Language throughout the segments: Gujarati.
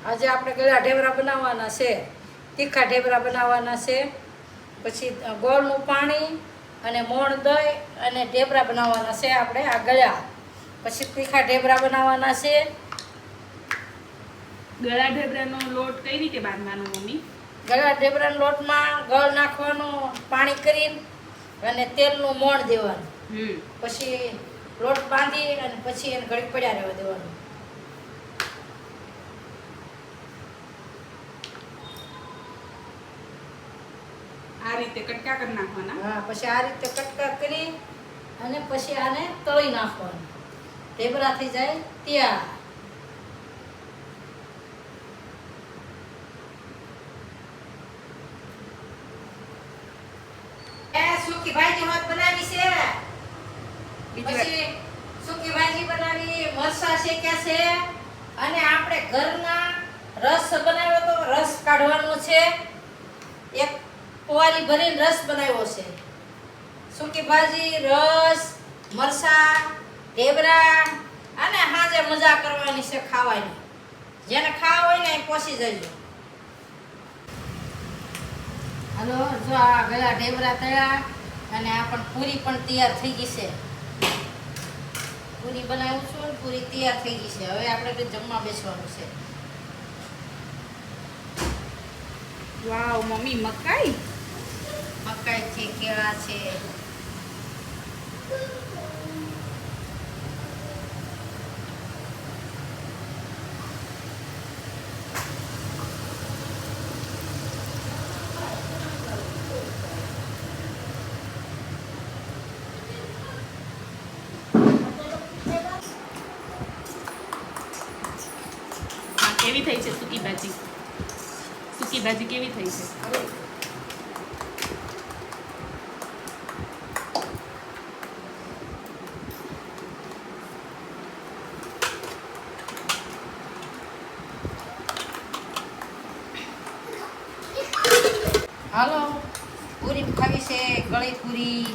આજે આપણે ગળા ઢેબરા બનાવવાના છે, તીખા ઢેબરા બનાવવાના છે. પછી ગોળનું પાણી અને મોણ દહીં અને ઢેબરા બનાવવાના છે આપણે આ ગળા. પછી તીખા ઢેબરા બનાવવાના છે. ગળા ઢેબરાનો લોટ કઈ રીતે બાંધવાનો મમ્મી? ગળા ઢેબરાના લોટમાં ગળ નાખવાનું પાણી કરીને અને તેલનું મોણ દેવાનું. પછી લોટ બાંધી અને પછી એને ઘડીક પડ્યા રહેવા દેવાનું. આ રીતે કટકા કરી નાખવાના. હા, પછી આ રીતે કટકા કરી અને પછી આને તળી નાખવાનું. ઢેબરા થઈ જાય તૈયાર. સૂકી ભાજી હોત બનાવી છે. પછી સૂકી ભાજી બનાવી, મરચાં શેક્યા છે અને આપણે ઘરના રસ બનાવ્યો તો રસ કાઢવાનો છે. એક પોવાલી ભરીને રસ બનાવ્યો છે. સૂકી ભાજી, રસ, મરચાં, ઢેબરા અને હાજે મજા કરવાની છે ખાવાની. જેને ખાવા હોય ને એ પહોંચી જજો. હાલો, જો આ ગળા ઢેબરા તળ્યા અને આ પણ પૂરી પણ તૈયાર થઈ ગઈ છે. પૂરી બનાવું છું ને પૂરી તૈયાર થઈ ગઈ છે. હવે આપણે જમવા બેસવાનું છે. વાવ મમ્મી, મકાઈ છે, કેળા છે. કેવી થઈ છે સૂકી ભાજી? સૂકી ભાજી કેવી થઈ છે? હાલો, પૂરી ખાવી છે. ગળી પૂરી,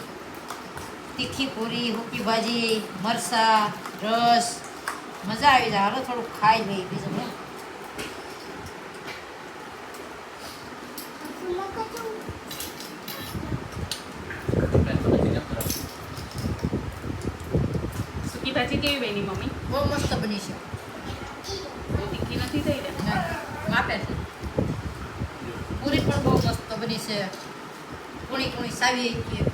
તીખી પૂરી, સૂકી ભાજી, મરચાં, રસ. મજા આવી જાય. હાલો થોડુંક ખાઈ લઈએ બીજું. સૂકી ભાજી કેવી બની મમ્મી? બહુ મસ્ત બની છે. બહુ તીખી નથી થઈ ને? માપે છે. પૂરી પણ બહુ મસ્ત બની છે. કુણી કુણી સાવી છે.